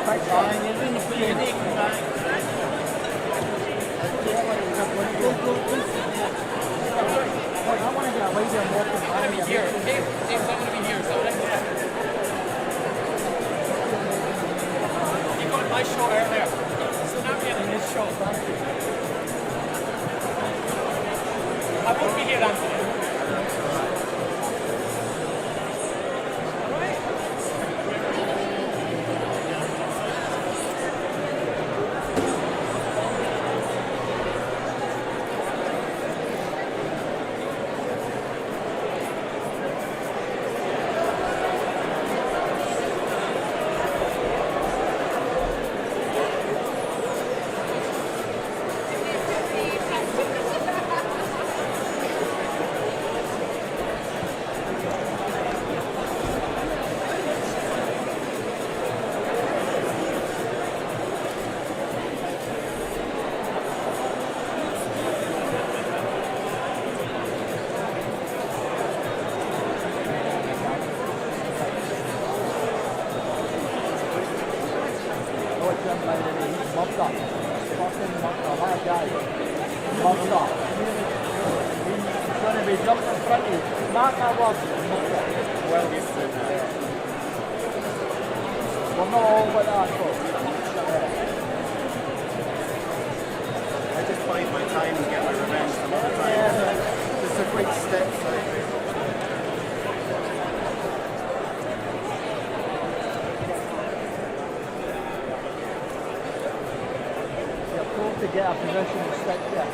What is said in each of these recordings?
Thanks, I want to get away there and walk in. I'm going to be here. Dave's not going to be here, so you got my show earlier. So now we're getting this show. I won't be here, Anthony. To get a position and stick there.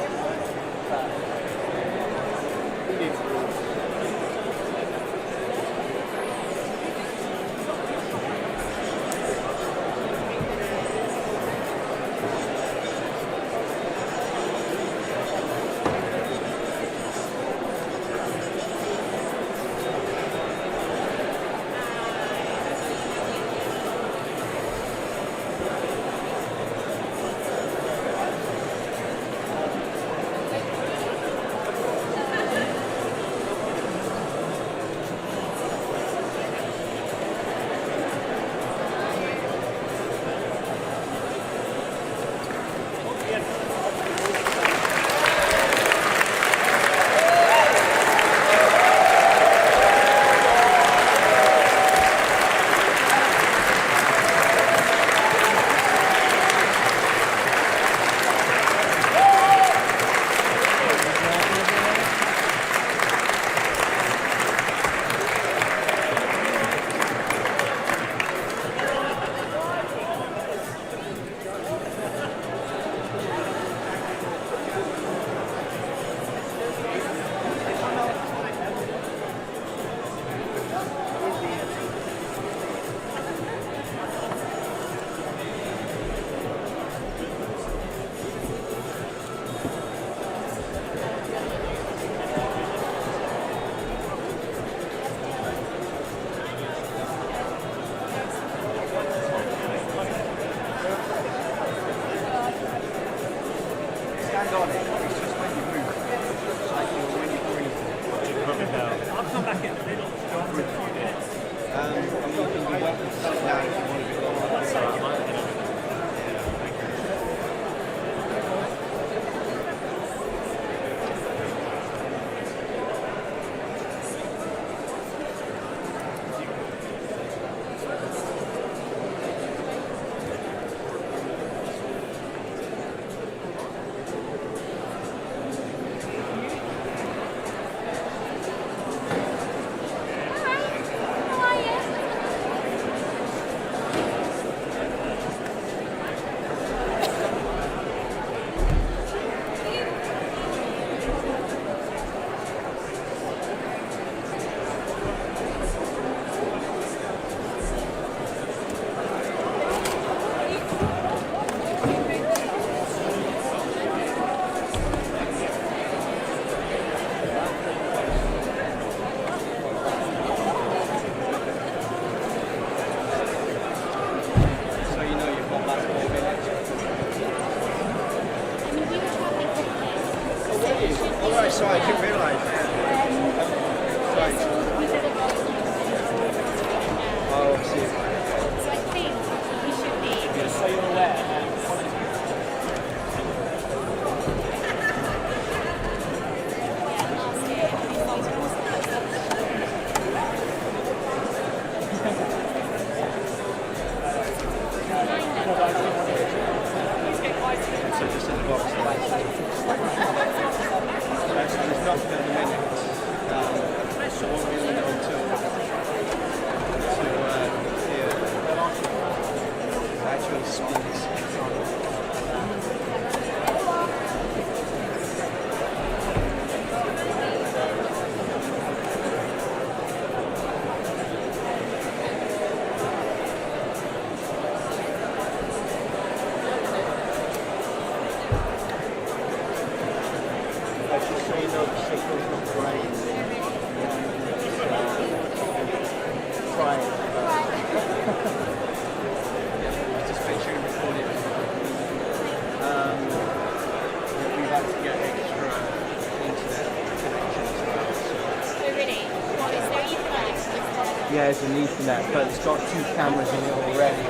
Yeah, it's an Ethernet, but it's got 2 cameras in it already.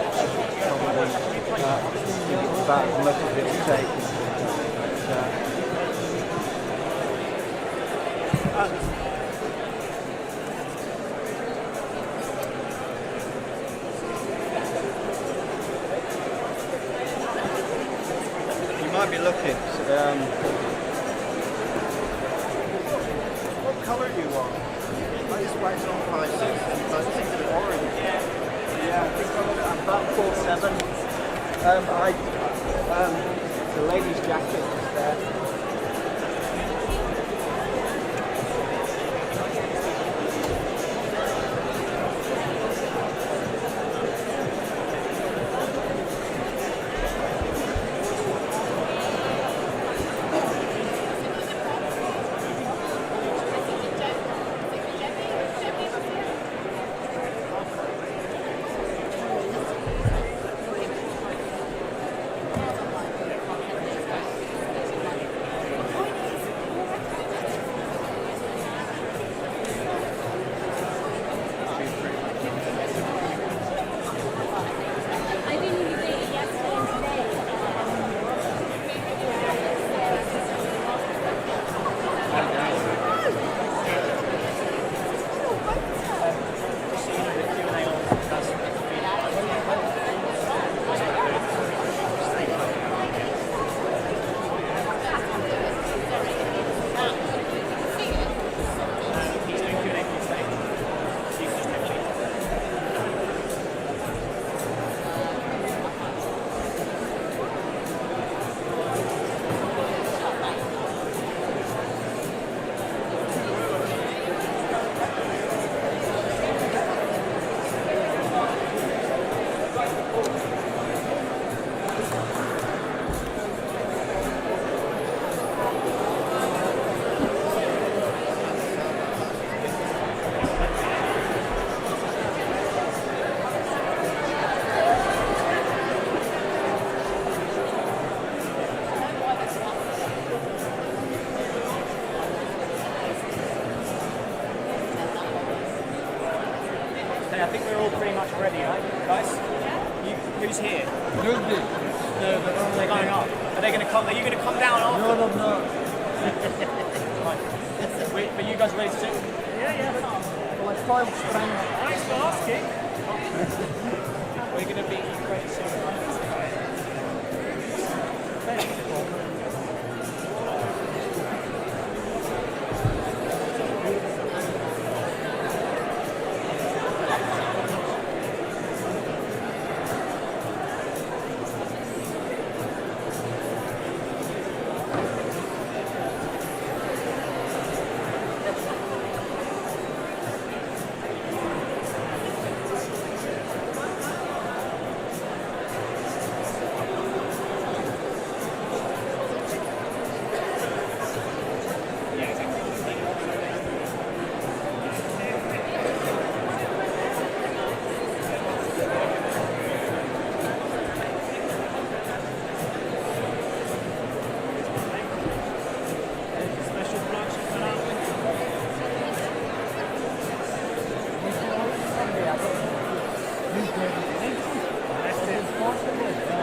Probably, I think it's about as much as it will take. You might be looking. What colour do you want? I just wax on prices. I think it's orange. Yeah, I think I'm about 4'7". The lady's jacket is there. I think we're all pretty much ready, right, guys? Who's here? Nobody. No, they're going up. Are they going to come? Are you going to come down after? No, no, no. Right. Wait, are you guys ready to do? Yeah. Well, like 5 strand. Thanks for asking. We're going to be ready soon.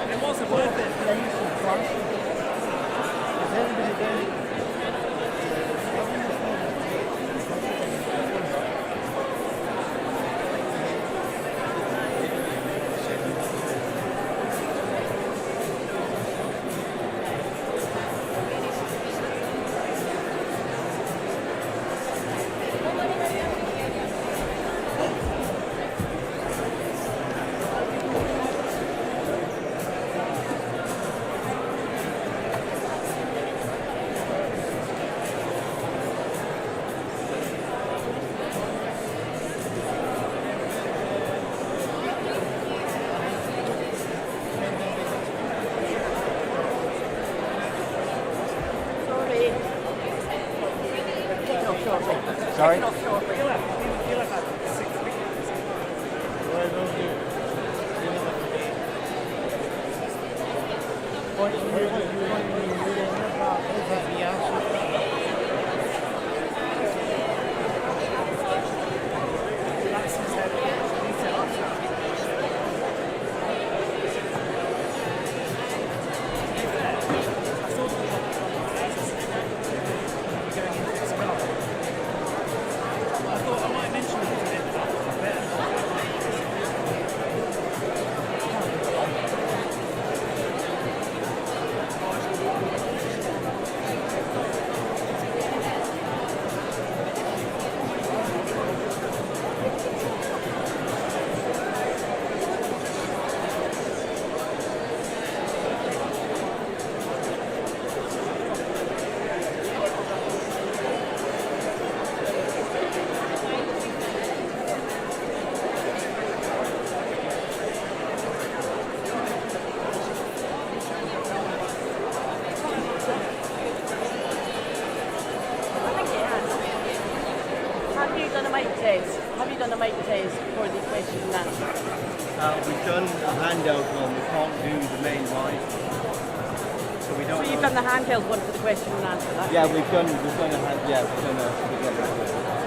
It wasn't worth it. Sorry? That's his head. a mic test? Have you done a mic test for the question and answer? We've done a handout one. We can't do the main mic. So we don't So you've know. done the handheld one for the question and answer, that's Yeah, we've done a hand. Yeah, we've done a.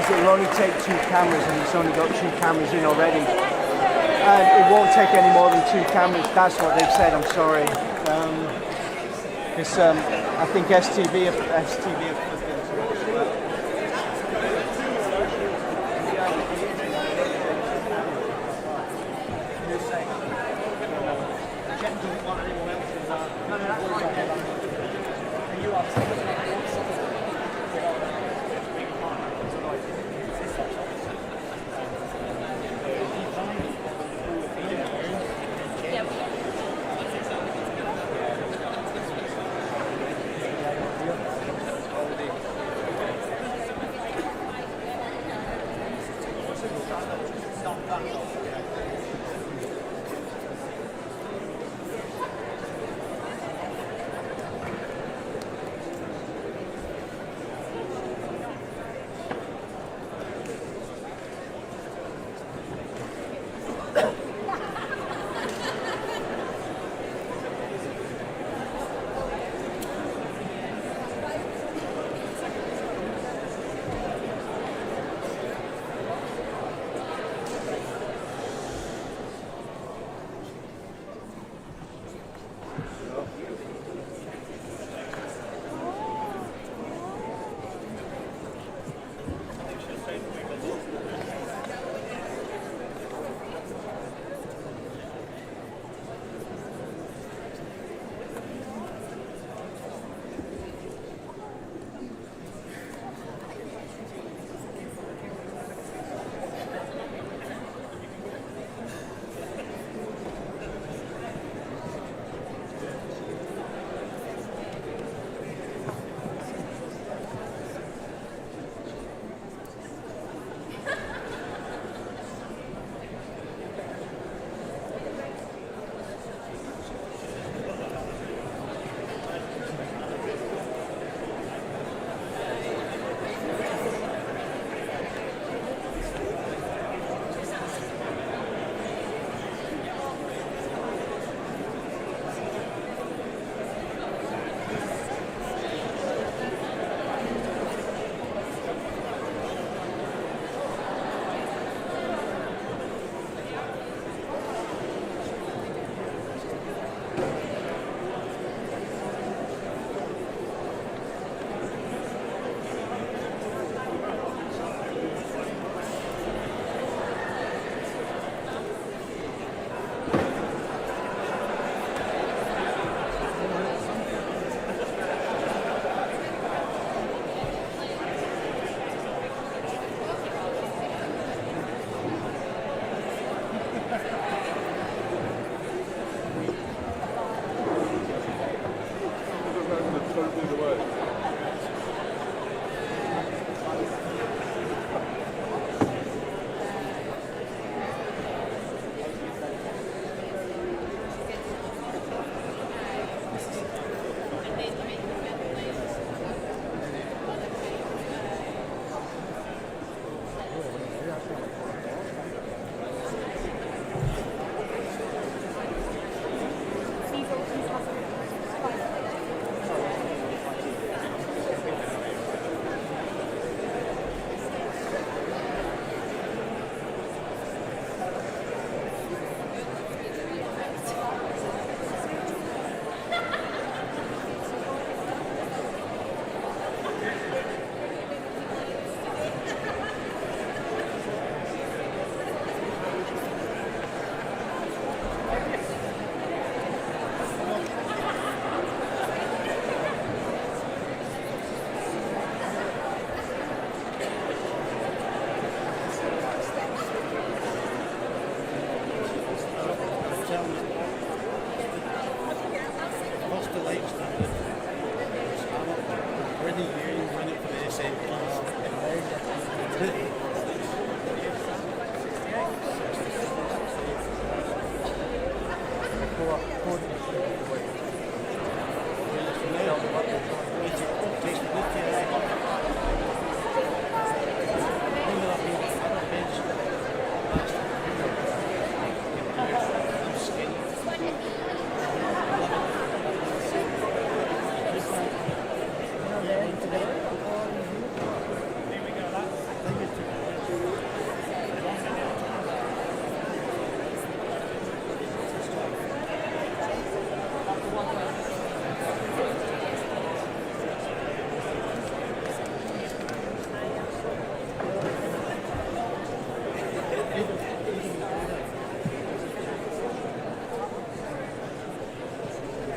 It'll only take 2 cameras, and it's only got 2 cameras in already. And it won't take any more than 2 cameras. That's what they've said. I'm sorry. Because I think STV have flipped into it as well.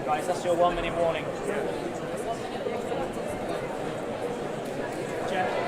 Guys, that's your 1 minute warning. Jeff.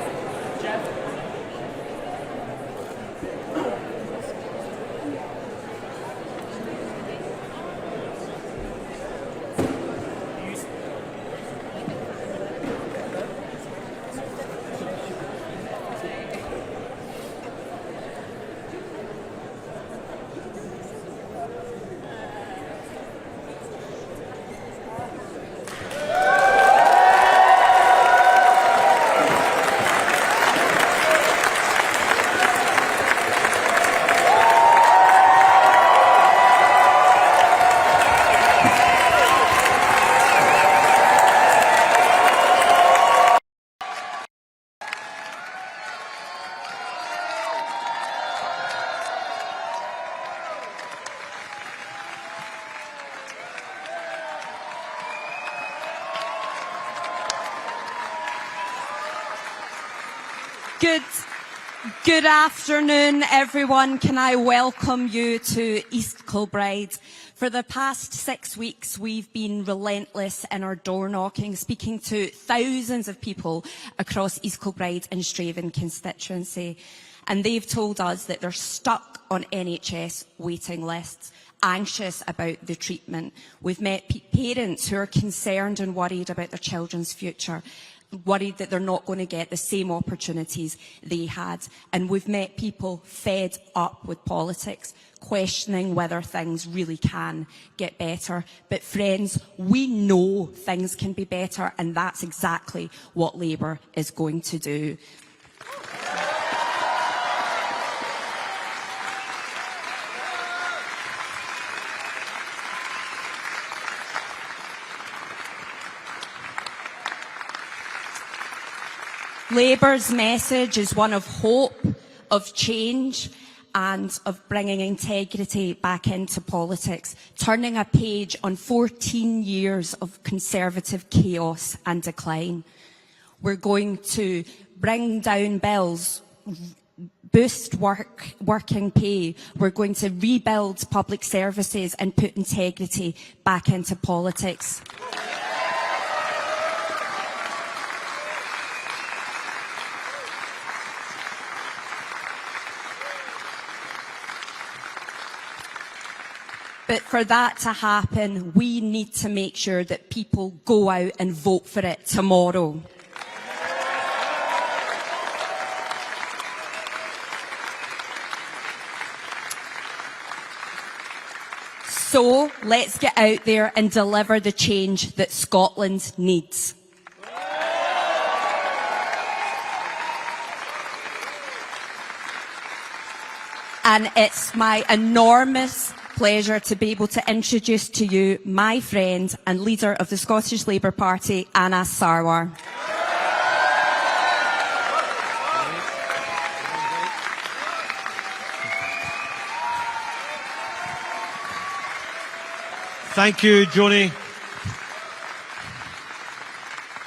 Good afternoon, everyone. Can I welcome you to East Kilbride? For the past 6 weeks, we've been relentless in our door knocking, speaking to thousands of people across East Kilbride and Straven constituency. And they've told us that they're stuck on NHS waiting lists, anxious about the treatment. We've met parents who are concerned and worried about their children's future, worried that they're not going to get the same opportunities they had. And we've met people fed up with politics, questioning whether things really can get better. But friends, we know things can be better, and that's exactly what Labour is going to do. Labour's message is one of hope, of change, and of bringing integrity back into politics, turning a page on 14 years of Conservative chaos and decline. We're going to bring down bills, boost working pay. We're going to rebuild public services and put integrity back into politics. But for that to happen, we need to make sure that people go out and vote for it tomorrow. So let's get out there and deliver the change that Scotland needs. And it's my enormous pleasure to be able to introduce to you my friend and leader of the Scottish Labour Party, Anas Sarwar. Thank you, Joni.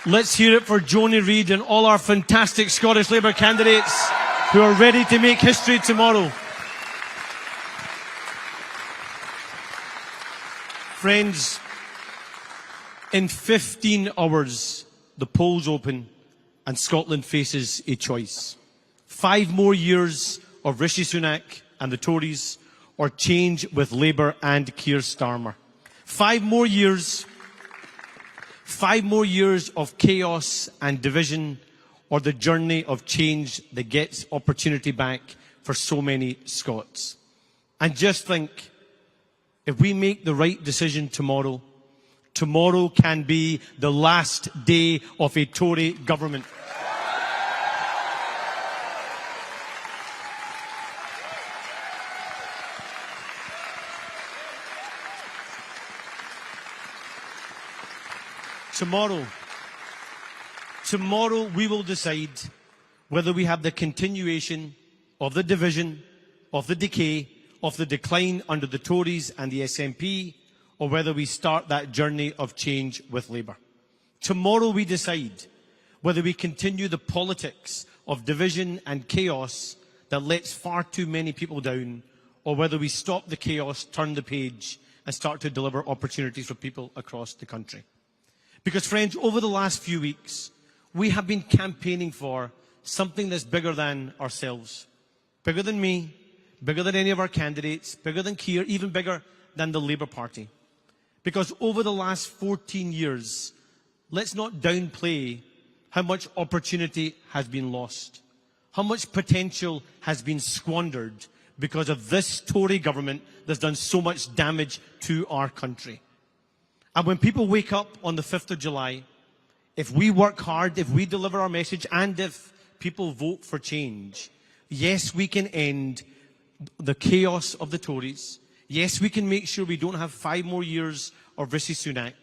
Let's hear it for Joni Reid and all our fantastic Scottish Labour candidates who are ready to make history tomorrow. Friends, in 15 hours, the polls open and Scotland faces a choice. 5 more years of Rishi Sunak and the Tories, or change with Labour and Keir Starmer. 5 more years of chaos and division, or the journey of change that gets opportunity back for so many Scots. And just think, If we make the right decision tomorrow, tomorrow can be the last day of a Tory government. Tomorrow we will decide whether we have the continuation of the division, of the decay, of the decline under the Tories and the SNP, or whether we start that journey of change with Labour. Tomorrow we decide whether we continue the politics of division and chaos that lets far too many people down, or whether we stop the chaos, turn the page, and start to deliver opportunities for people across the country. Because, friends, over the last few weeks, we have been campaigning for something that's bigger than ourselves. Bigger than me, bigger than any of our candidates, bigger than Keir, even bigger than the Labour Party. Because over the last 14 years, let's not downplay how much opportunity has been lost, how much potential has been squandered because of this Tory government that's done so much damage to our country. And when people wake up on the 5th of July, if we work hard, if we deliver our message, and if people vote for change, yes, we can end the chaos of the Tories. Yes, we can make sure we don't have 5 more years of Rishi Sunak.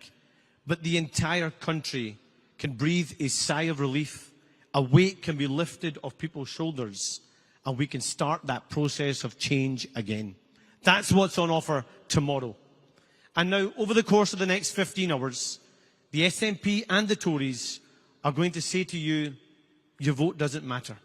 But the entire country can breathe a sigh of relief. A weight can be lifted off people's shoulders, and we can start that process of change again. That's what's on offer tomorrow. And now, over the course of the next 15 hours, the SNP and the Tories are going to say to you, your vote doesn't matter.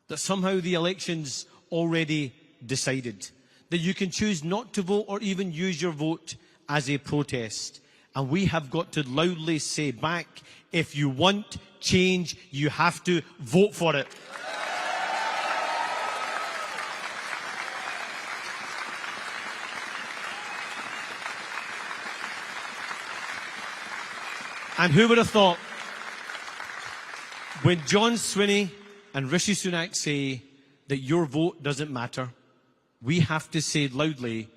That somehow the election's already decided. That you can choose not to vote or even use your vote as a protest. And we have got to loudly say back, if you want change, you have to vote for it. And who would have thought, when John Swinney and Rishi Sunak say that your vote doesn't matter, we have to say loudly,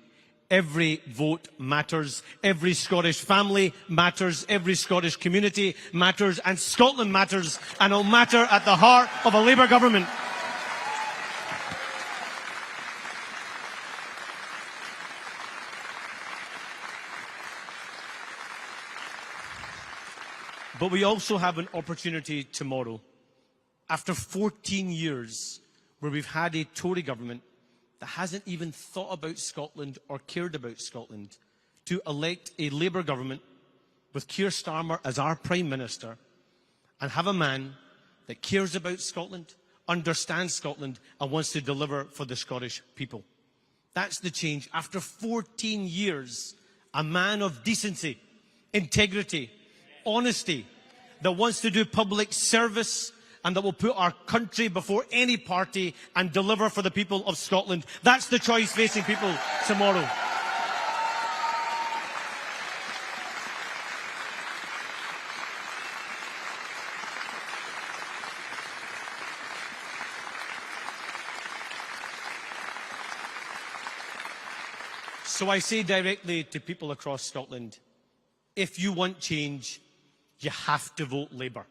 every vote matters, every Scottish family matters, every Scottish community matters, and Scotland matters, and it'll matter at the heart of a Labour government. But we also have an opportunity tomorrow, after 14 years where we've had a Tory government that hasn't even thought about Scotland or cared about Scotland, to elect a Labour government with Keir Starmer as our Prime Minister and have a man that cares about Scotland, understands Scotland and wants to deliver for the Scottish people. That's the change. After 14 years, a man of decency, integrity, honesty, that wants to do public service and that will put our country before any party and deliver for the people of Scotland. That's the choice facing people tomorrow. So I say directly to people across Scotland, if you want change, you have to vote Labour.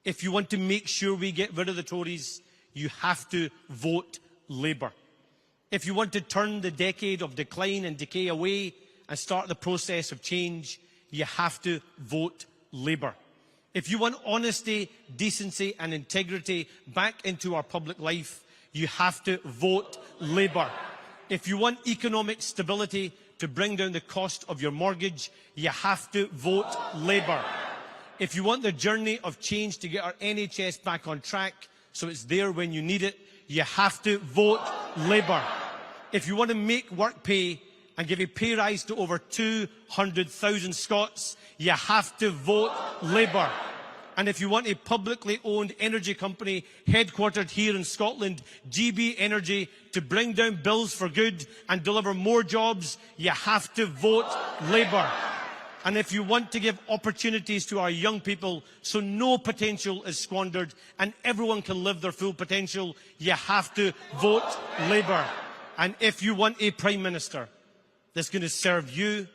If you want to make sure we get rid of the Tories, you have to vote Labour. If you want to turn the decade of decline and decay away and start the process of change, you have to vote Labour. If you want honesty, decency and integrity back into our public life, you have to vote Labour. If you want economic stability to bring down the cost of your mortgage, you have to vote Labour. If you want the journey of change to get our NHS back on track so it's there when you need it, you have to vote Labour. If you want to make work pay and give a pay rise to over 200,000 Scots, you have to vote Labour. And if you want a publicly owned energy company headquartered here in Scotland, GB Energy, to bring down bills for good and deliver more jobs, you have to vote Labour. And if you want to give opportunities to our young people so no potential is squandered and everyone can live their full potential, you have to vote Labour. And if you want a Prime Minister that's going to serve you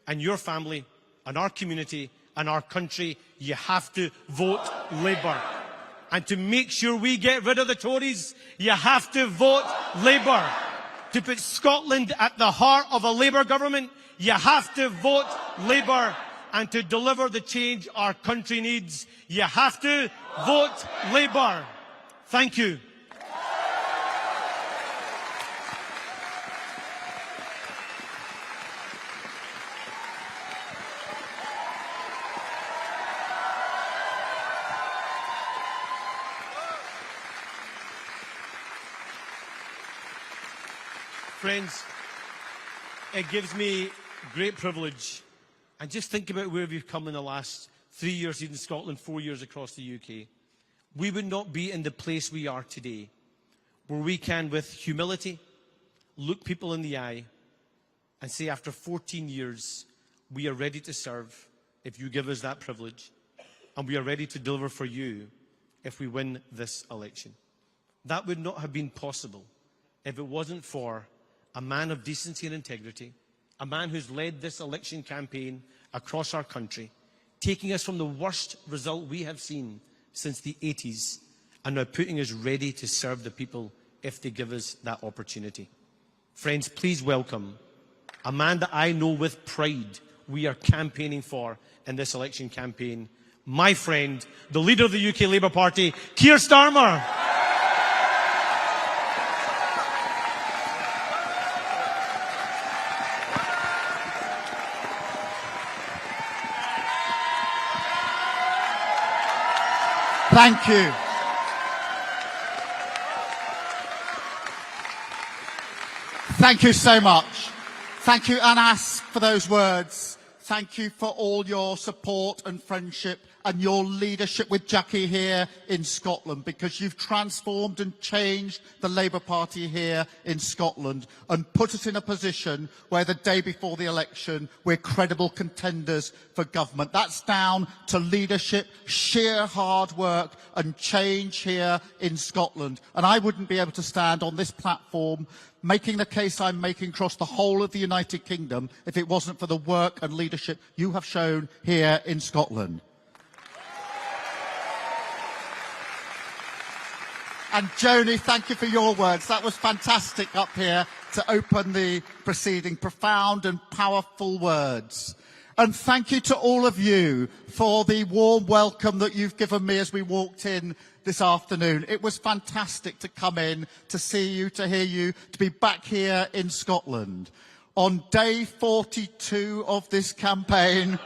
and your family and our community and our country, you have to vote Labour. And to make sure we get rid of the Tories, you have to vote Labour. To put Scotland at the heart of a Labour government, you have to vote Labour. And to deliver the change our country needs, you have to vote Labour. Thank you. Friends, it gives me great privilege. And just think about where we've come in the last 3 years in Scotland, 4 years across the UK. We would not be in the place we are today, where we can, with humility, look people in the eye and say, after 14 years, we are ready to serve if you give us that privilege, and we are ready to deliver for you if we win this election. That would not have been possible if it wasn't for a man of decency and integrity, a man who's led this election campaign across our country, taking us from the worst result we have seen since the 80s, and now putting us ready to serve the people if they give us that opportunity. Friends, please welcome a man that I know with pride we are campaigning for in this election campaign, my friend, the leader of the UK Labour Party, Keir Starmer. Thank you. Thank you so much. Thank you, Anas, for those words. Thank you for all your support and friendship and your leadership with Jackie here in Scotland, because you've transformed and changed the Labour Party here in Scotland and put us in a position where the day before the election we're credible contenders for government. That's down to leadership, sheer hard work and change here in Scotland. And I wouldn't be able to stand on this platform making the case I'm making across the whole of the United Kingdom if it wasn't for the work and leadership you have shown here in Scotland. And Joni, thank you for your words. That was fantastic up here to open the proceeding. Profound and powerful words. And thank you to all of you for the warm welcome that you've given me as we walked in this afternoon. It was fantastic to come in, to see you, to hear you, to be back here in Scotland. On day 42 of this campaign,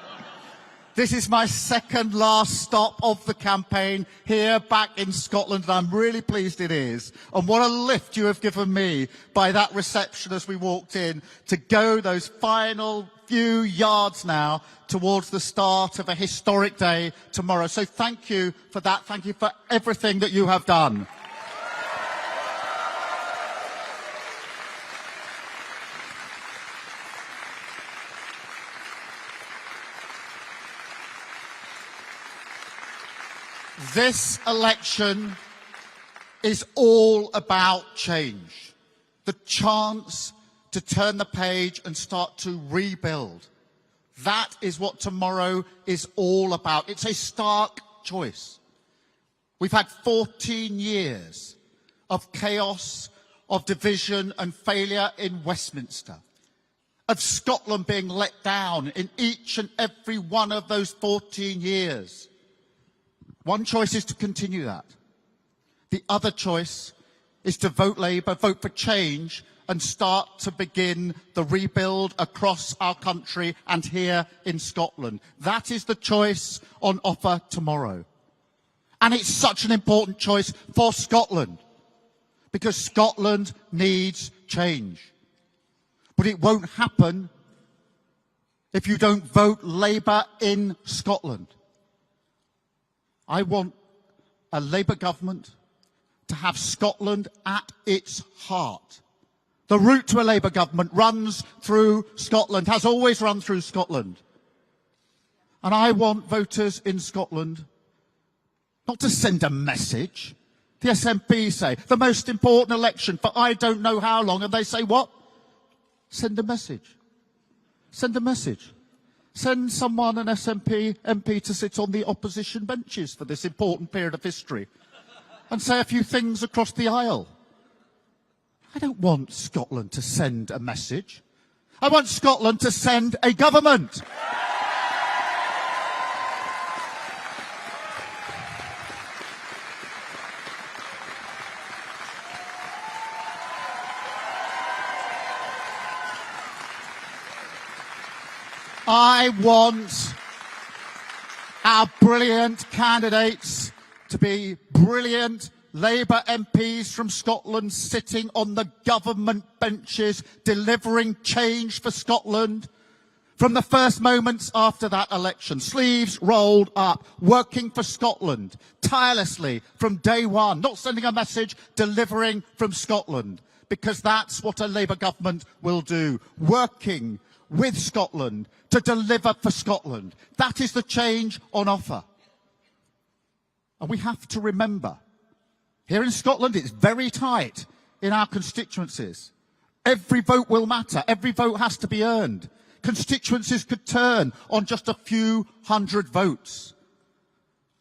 this is my second last stop of the campaign here back in Scotland, and I'm really pleased it is. And what a lift you have given me by that reception as we walked in to go those final few yards now towards the start of a historic day tomorrow. So thank you for that. Thank you for everything that you have done. This election is all about change. The chance to turn the page and start to rebuild. That is what tomorrow is all about. It's a stark choice. We've had 14 years of chaos, of division and failure in Westminster, of Scotland being let down in each and every one of those 14 years. One choice is to continue that. The other choice is to vote Labour, vote for change, and start to begin the rebuild across our country and here in Scotland. That is the choice on offer tomorrow. And it's such an important choice for Scotland, because Scotland needs change. But it won't happen if you don't vote Labour in Scotland. I want a Labour government to have Scotland at its heart. The route to a Labour government runs through Scotland, has always run through Scotland. And I want voters in Scotland not to send a message. The SNP say, the most important election for I don't know how long, and they say what? Send a message. Send a message. Send someone, an SNP MP, to sit on the opposition benches for this important period of history and say a few things across the aisle. I don't want Scotland to send a message. I want Scotland to send a government. I want our brilliant candidates to be brilliant Labour MPs from Scotland sitting on the government benches, delivering change for Scotland from the first moments after that election. Sleeves rolled up, working for Scotland, tirelessly from day one, not sending a message, delivering from Scotland, because that's what a Labour government will do, working with Scotland to deliver for Scotland. That is the change on offer. And we have to remember, here in Scotland, it's very tight in our constituencies. Every vote will matter. Every vote has to be earned. Constituencies could turn on just a few hundred votes.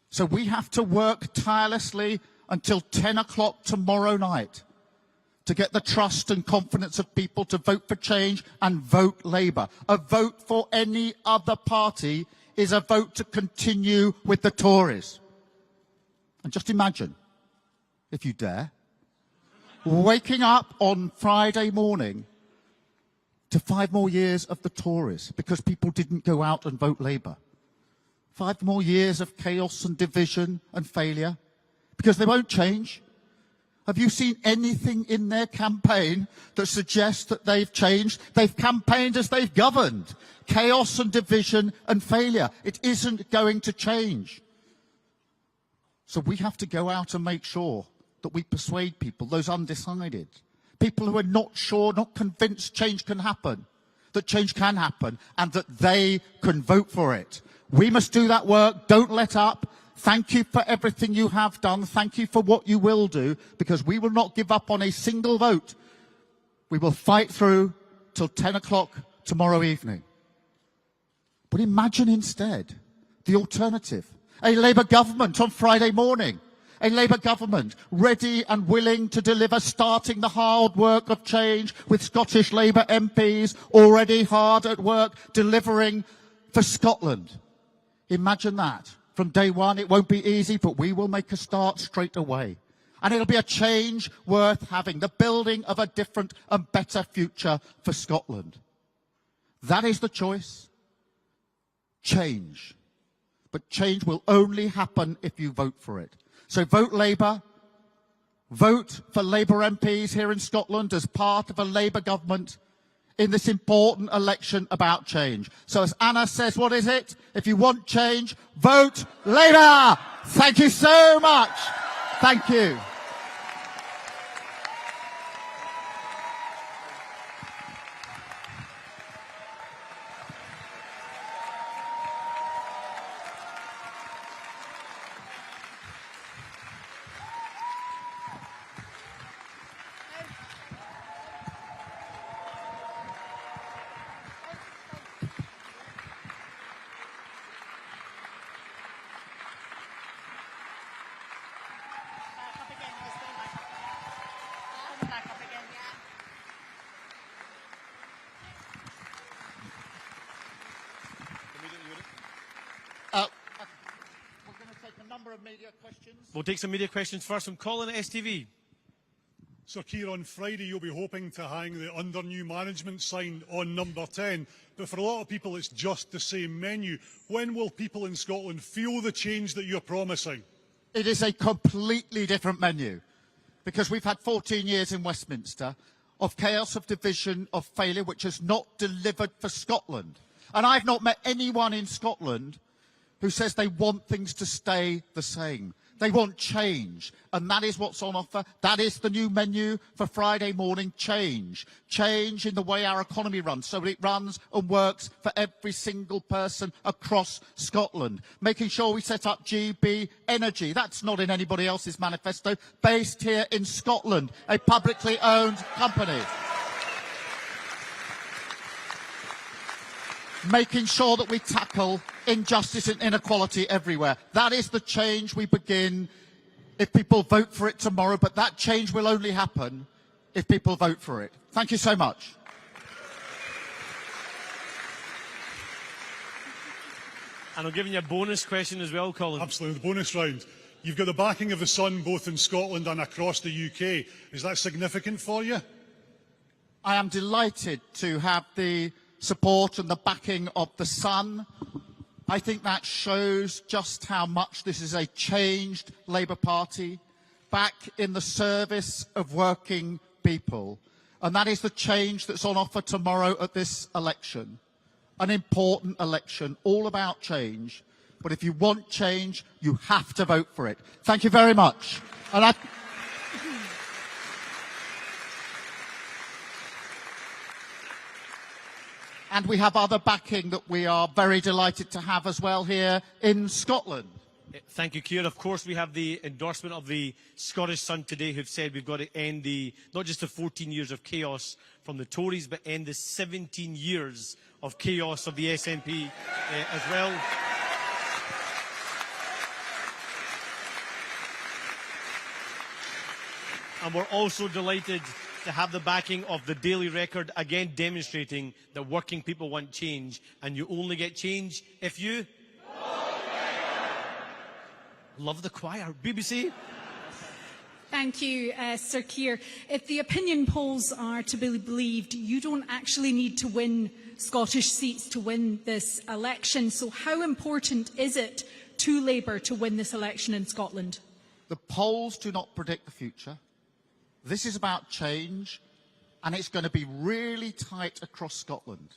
So we have to work tirelessly until 10 o'clock tomorrow night to get the trust and confidence of people to vote for change and vote Labour. A vote for any other party is a vote to continue with the Tories. And just imagine, if you dare, waking up on Friday morning to 5 more years of the Tories because people didn't go out and vote Labour. 5 more years of chaos and division and failure because they won't change. Have you seen anything in their campaign that suggests that they've changed? They've campaigned as they've governed. Chaos and division and failure. It isn't going to change. So we have to go out and make sure that we persuade people, those undecided, people who are not sure, not convinced change can happen, that change can happen, and that they can vote for it. We must do that work. Don't let up. Thank you for everything you have done. Thank you for what you will do, because we will not give up on a single vote. We will fight through till 10 o'clock tomorrow evening. But imagine instead the alternative. A Labour government on Friday morning. A Labour government ready and willing to deliver, starting the hard work of change with Scottish Labour MPs already hard at work, delivering for Scotland. Imagine that. From day one, it won't be easy, but we will make a start straight away. And it'll be a change worth having, the building of a different and better future for Scotland. That is the choice. Change. But change will only happen if you vote for it. So vote Labour. Vote for Labour MPs here in Scotland as part of a Labour government in this important election about change. So as Anna says, what is it? If you want change, vote Labour! Thank you so much. Thank you. We're going to take a number of media questions. We'll take some media questions first from Colin at STV. Sir Keir, on Friday you'll be hoping to hang the under new management sign on number 10, but for a lot of people it's just the same menu. When will people in Scotland feel the change that you're promising? It is a completely different menu, because we've had 14 years in Westminster of chaos, of division, of failure, which has not delivered for Scotland. And I've not met anyone in Scotland who says they want things to stay the same. They want change, and that is what's on offer. That is the new menu for Friday morning, change. Change in the way our economy runs, so it runs and works for every single person across Scotland. Making sure we set up GB Energy. That's not in anybody else's manifesto. Based here in Scotland, a publicly owned company. making sure that we tackle injustice and inequality everywhere. That is the change we begin if people vote for it tomorrow, but that change will only happen if people vote for it. Thank you so much. And I'm giving you a bonus question as well, Colin. Absolutely, the bonus round. You've got the backing of the Sun both in Scotland and across the UK. Is that significant for you? I am delighted to have the support and the backing of the Sun. I think that shows just how much this is a changed Labour Party, back in the service of working people. And that is the change that's on offer tomorrow at this election. An important election, all about change. But if you want change, you have to vote for it. Thank you very much. And we have other backing that we are very delighted to have as well here in Scotland. Thank you, Keir. Of course, we have the endorsement of the Scottish Sun today, who've said we've got to end not just the 14 years of chaos from the Tories, but end the 17 years of chaos of the SNP as well. And we're also delighted to have the backing of the Daily Record, again demonstrating that working people want change, and you only get change if you... Love the choir. BBC? Thank you, Sir Keir. If the opinion polls are to be believed, you don't actually need to win Scottish seats to win this election. So how important is it to Labour to win this election in Scotland? The polls do not predict the future. This is about change, and it's going to be really tight across Scotland.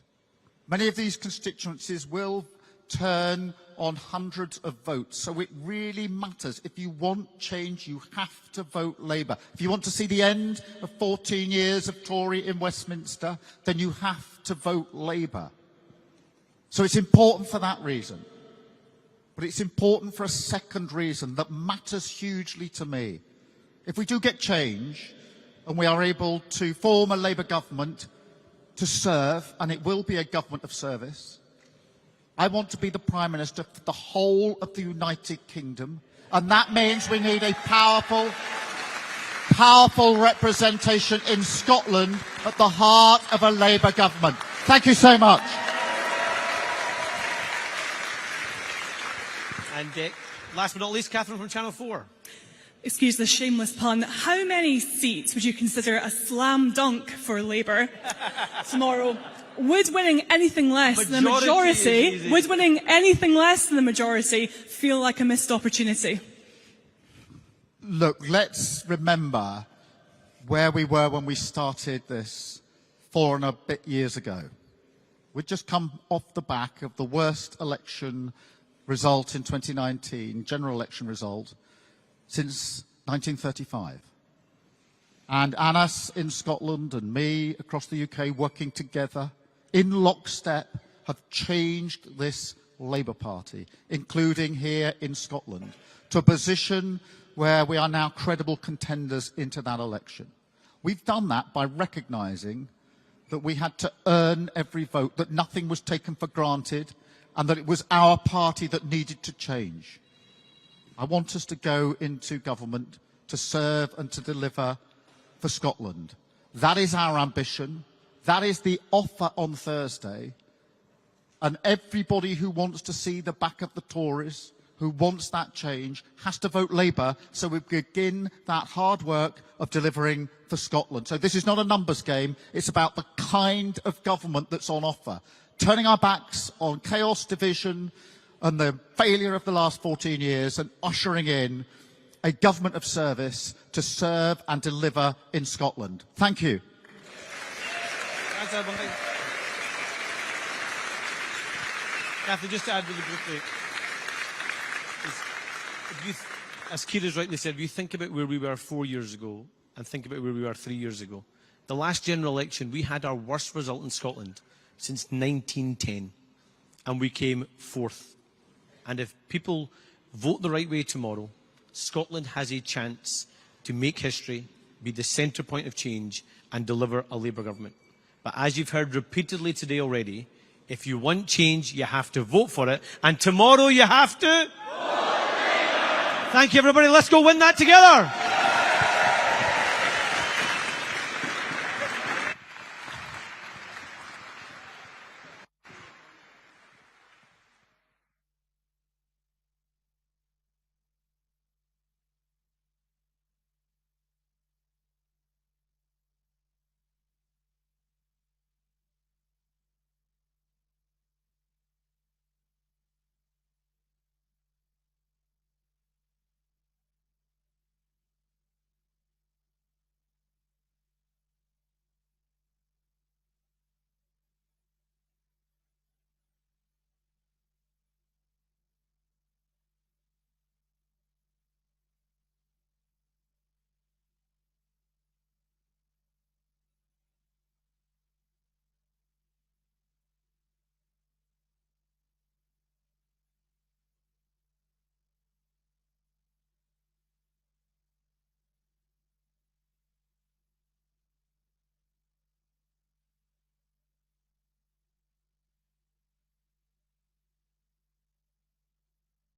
Many of these constituencies will turn on hundreds of votes, so it really matters. If you want change, you have to vote Labour. If you want to see the end of 14 years of Tory in Westminster, then you have to vote Labour. So it's important for that reason. But it's important for a second reason that matters hugely to me. If we do get change and we are able to form a Labour government to serve, and it will be a government of service, I want to be the Prime Minister for the whole of the United Kingdom, and that means we need a powerful representation in Scotland at the heart of a Labour government. Thank you so much. And last but not least, Catherine from Channel 4. Excuse the shameless pun. How many seats would you consider a slam dunk for Labour tomorrow? Would winning anything less than the majority, would winning anything less than the majority feel like a missed opportunity? Look, let's remember where we were when we started this 4 and a bit years ago. We'd just come off the back of the worst election result in 2019, general election result, since 1935. And Anas in Scotland and me across the UK working together in lockstep have changed this Labour Party, including here in Scotland, to a position where we are now credible contenders into that election. We've done that by recognising that we had to earn every vote, that nothing was taken for granted, and that it was our party that needed to change. I want us to go into government to serve and to deliver for Scotland. That is our ambition. That is the offer on Thursday. And everybody who wants to see the back of the Tories, who wants that change, has to vote Labour, so we begin that hard work of delivering for Scotland. So this is not a numbers game. It's about the kind of government that's on offer. Turning our backs on chaos, division, and the failure of the last 14 years, and ushering in a government of service to serve and deliver in Scotland. Thank you. Catherine, just to add really quickly, as Keir has rightly said, if you think about where we were 4 years ago and think about where we were 3 years ago, the last general election, we had our worst result in Scotland since 1910, and we came 4th. And if people vote the right way tomorrow, Scotland has a chance to make history, be the centre point of change, and deliver a Labour government. But as you've heard repeatedly today already, If you want change, you have to vote for it. And tomorrow you have to... Thank you, everybody. Let's go win that together.